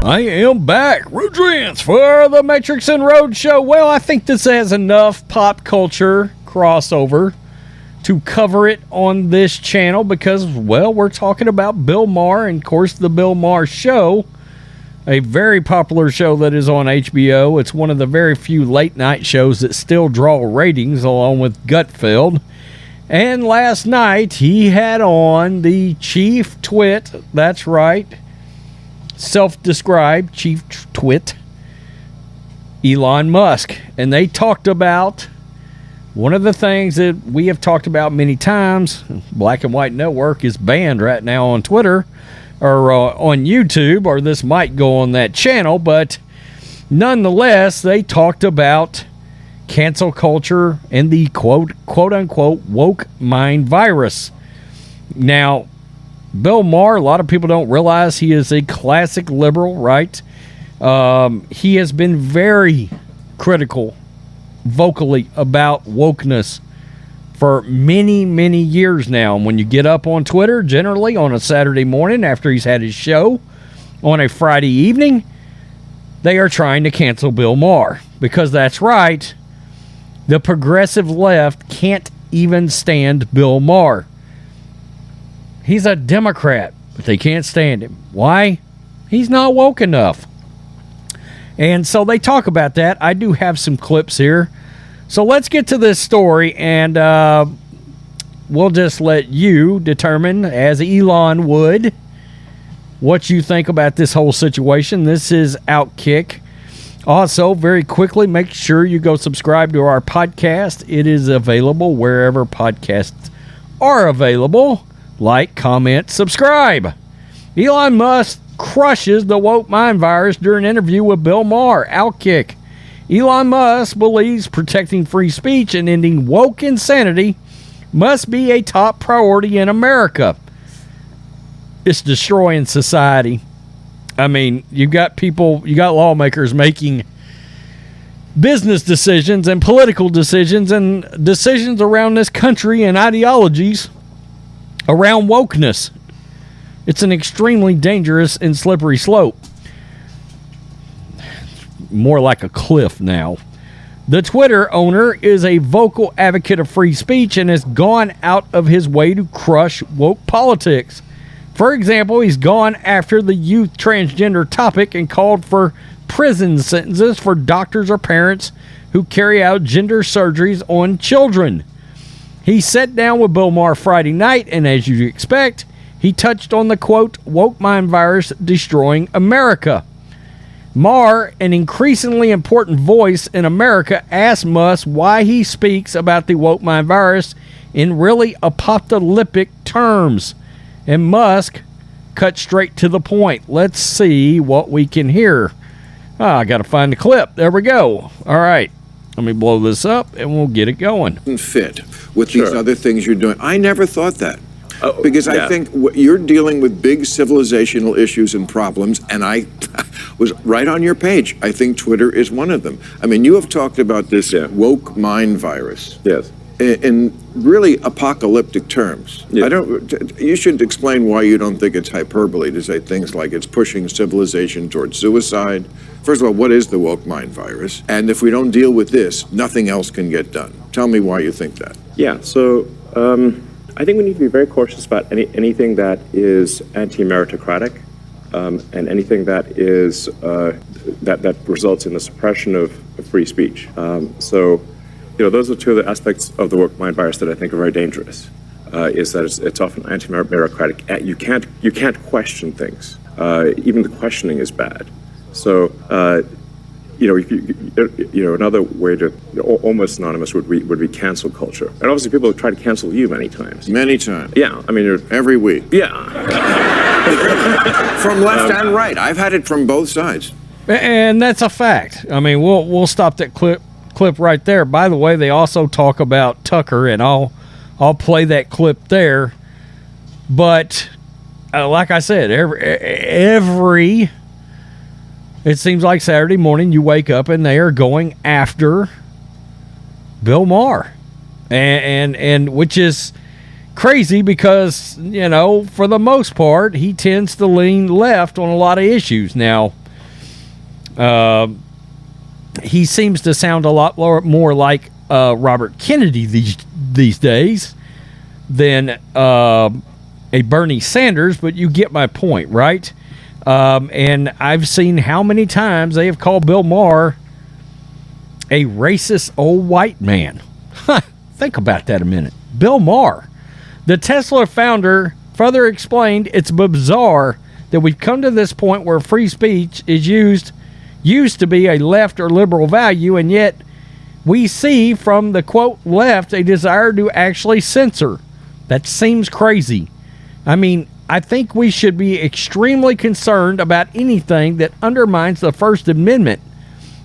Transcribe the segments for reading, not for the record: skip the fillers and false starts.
I am back, Rhodes for the Matrixx and Rhodes show. Well, I think this has enough pop culture crossover to cover it on this channel because, well, we're talking about Bill Maher and, of course, the Bill Maher show, a very popular show that is on HBO. It's one of the very few late-night shows that still draw ratings, along with Gutfeld. And last night, he had on the chief twit, that's right, self-described chief twit, Elon Musk. And they talked about one of the things that we have talked about many times. Black and White Network is banned right now on Twitter or on YouTube, or this might go on that channel, but nonetheless, they talked about cancel culture and the quote-unquote woke mind virus. Now, Bill Maher, a lot of people don't realize he is a classic liberal, right? He has been very critical vocally about wokeness for many, many years now. And when you get up on Twitter, generally on a Saturday morning after he's had his show on a Friday evening, they are trying to cancel Bill Maher. Because that's right, the progressive left can't even stand Bill Maher. He's a Democrat, but they can't stand him. Why? He's not woke enough. And so they talk about that. I do have some clips here. So let's get to this story, and we'll just let you determine, as Elon would, what you think about this whole situation. This is Outkick. Also, very quickly, make sure you go subscribe to our podcast. It is available wherever podcasts are available. Like, comment, subscribe. Elon Musk crushes the woke mind virus during an interview with Bill Maher. Outkick. Elon Musk believes protecting free speech and ending woke insanity must be a top priority in America. It's destroying society. I mean, you got lawmakers making business decisions and political decisions and decisions around this country and ideologies around wokeness. It's an extremely dangerous and slippery slope. More like a cliff now. The Twitter owner is a vocal advocate of free speech and has gone out of his way to crush woke politics. For example, he's gone after the youth transgender topic and called for prison sentences for doctors or parents who carry out gender surgeries on children. He sat down with Bill Maher Friday night, and as you'd expect, he touched on the, quote, woke mind virus destroying America. Maher, an increasingly important voice in America, asked Musk why he speaks about the woke mind virus in really apocalyptic terms. And Musk cut straight to the point. Let's see what we can hear. I got to find the clip. There we go. All right. Let me blow this up, and we'll get it going. Fit with these other things you're doing. I never thought that. Because I think you're dealing with big civilizational issues and problems, and I was right on your page. I think Twitter is one of them. I mean, you have talked about this woke mind virus. Yes. In really apocalyptic terms. Yeah. You should explain why you don't think it's hyperbole to say things like it's pushing civilization towards suicide. First of all, what is the woke mind virus? And if we don't deal with this, nothing else can get done. Tell me why you think that. Yeah, so I think we need to be very cautious about anything that is anti-meritocratic and anything that is that results in the suppression of free speech. So, those are two of the aspects of the woke mind virus that I think are very dangerous. Is that it's often anti-meritocratic. You can't question things. Even the questioning is bad. So, another way to almost synonymous would be cancel culture. And obviously, people have tried to cancel you many times. Many times. Yeah, I mean, every week. Yeah. From left and right. I've had it from both sides. And that's a fact. I mean, we'll stop that clip right there. By the way, they also talk about Tucker, and I'll play that clip there. But like I said, every it seems like Saturday morning you wake up and they are going after Bill Maher, and which is crazy because for the most part he tends to lean left on a lot of issues. Now, He seems to sound a lot more like Robert Kennedy these days than a Bernie Sanders, but you get my point, right? And I've seen how many times they have called Bill Maher a racist old white man. Think about that a minute. Bill Maher, the Tesla founder, further explained it's bizarre that we've come to this point where free speech is used to be a left or liberal value, and yet we see from the quote left a desire to actually censor. That seems crazy. I mean, I think we should be extremely concerned about anything that undermines the First Amendment.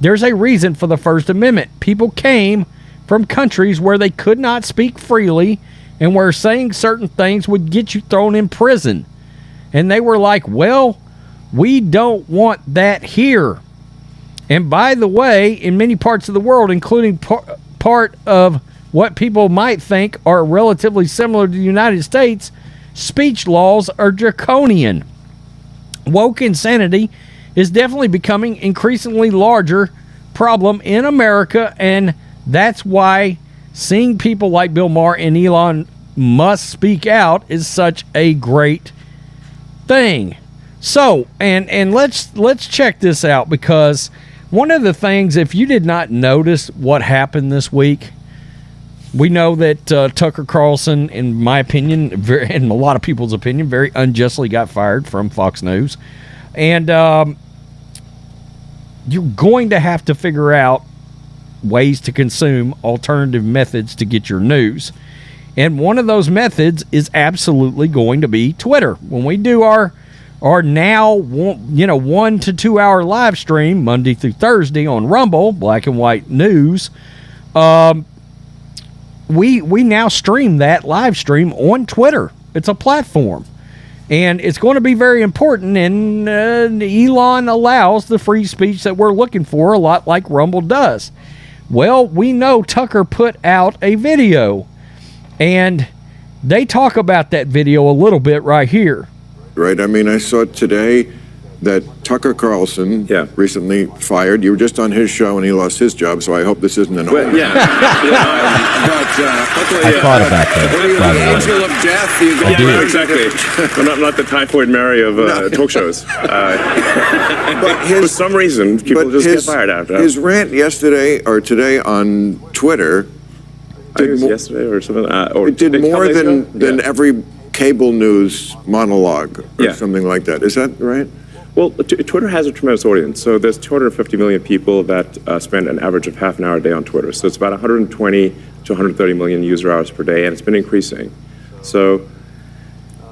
There's a reason for the First Amendment. People came from countries where they could not speak freely and where saying certain things would get you thrown in prison. And they were like, well, we don't want that here. And by the way, in many parts of the world, including part of what people might think are relatively similar to the United States, speech laws are draconian. Woke insanity is definitely becoming increasingly larger problem in America, and that's why seeing people like Bill Maher and Elon Musk speak out is such a great thing. So, and let's check this out, because one of the things, if you did not notice what happened this week, we know that Tucker Carlson, in my opinion, in a lot of people's opinion, very unjustly got fired from Fox News. And you're going to have to figure out ways to consume alternative methods to get your news. And one of those methods is absolutely going to be Twitter. When we do our now 1 to 2 hour live stream Monday through Thursday on Rumble, Black and White News, we now stream that live stream on Twitter. It's a platform, and it's going to be very important. And Elon allows the free speech that we're looking for, a lot like Rumble does. Well, we know Tucker put out a video, and they talk about that video a little bit right here. Right. I mean, I saw today that Tucker Carlson recently fired. You were just on his show and he lost his job, so I hope this isn't an I thought about that. Angel of death. I did. Exactly. I'm not the typhoid Mary of talk shows. But for some reason, people just get fired after. His rant yesterday or today on Twitter yesterday or something. It did more than every cable news monologue or something like that. Is that right? Well, Twitter has a tremendous audience. So there's 250 million people that spend an average of half an hour a day on Twitter. So it's about 120 to 130 million user hours per day, and it's been increasing. So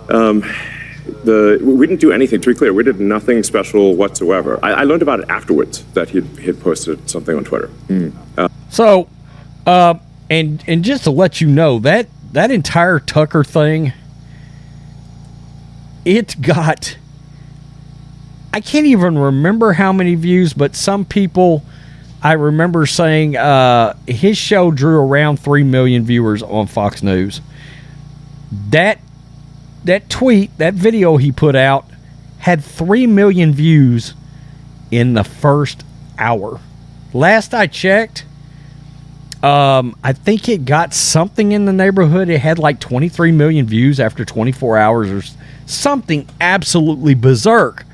we didn't do anything, to be clear, we did nothing special whatsoever. I learned about it afterwards, that he'd posted something on Twitter. And just to let you know, that entire Tucker thing, it got, I can't even remember how many views, but some people, I remember saying his show drew around 3 million viewers on Fox News. That tweet, that video he put out, had 3 million views in the first hour. Last I checked, I think it got something in the neighborhood. It had like 23 million views after 24 hours or something absolutely berserk.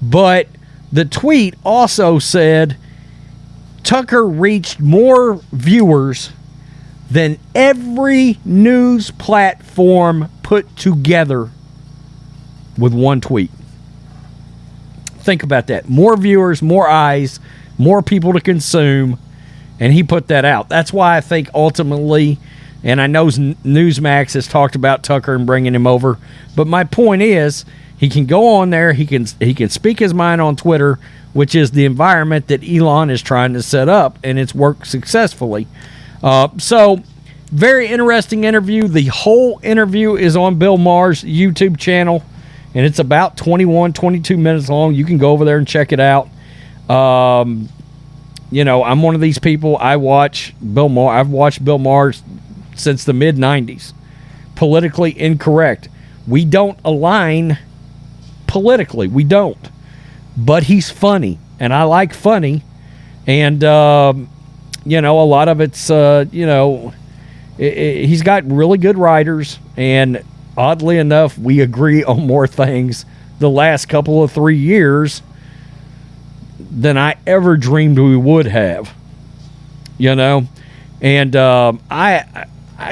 But the tweet also said Tucker reached more viewers than every news platform put together with one tweet. Think about that. More viewers, more eyes, more people to consume. And he put that out. That's why I think ultimately, and I know Newsmax has talked about Tucker and bringing him over, but my point is he can go on there, he can speak his mind on Twitter, which is the environment that Elon is trying to set up, and it's worked successfully. So, very interesting interview. The whole interview is on Bill Maher's YouTube channel, and it's about 22 minutes long. You can go over there and check it out. You know, I'm one of these people. I watch Bill Maher. I've watched Bill Maher since the mid-'90s. Politically incorrect. We don't align politically. We don't. But he's funny. and I like funny, and you know, a lot of it's you know, he's got really good writers, and oddly enough, we agree on more things the last couple of 3 years than I ever dreamed we would have. You know, and I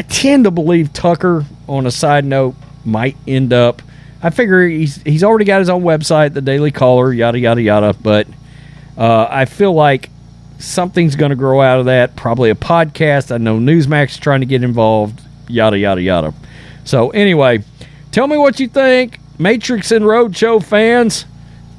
tend to believe Tucker, on a side note, might end up. I figure he's already got his own website, the Daily Caller, yada yada yada. But I feel like something's going to grow out of that. Probably a podcast. I know Newsmax is trying to get involved. Yada yada yada. So anyway, tell me what you think, Matrixx and Rhodes Show fans.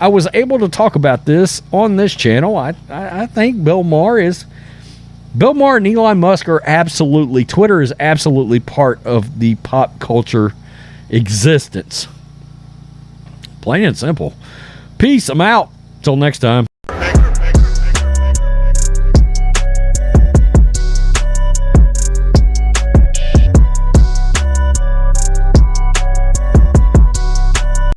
I was able to talk about this on this channel. I think Bill Maher and Elon Musk are absolutely, Twitter is absolutely part of the pop culture existence. Plain and simple. Peace. I'm out. Till next time.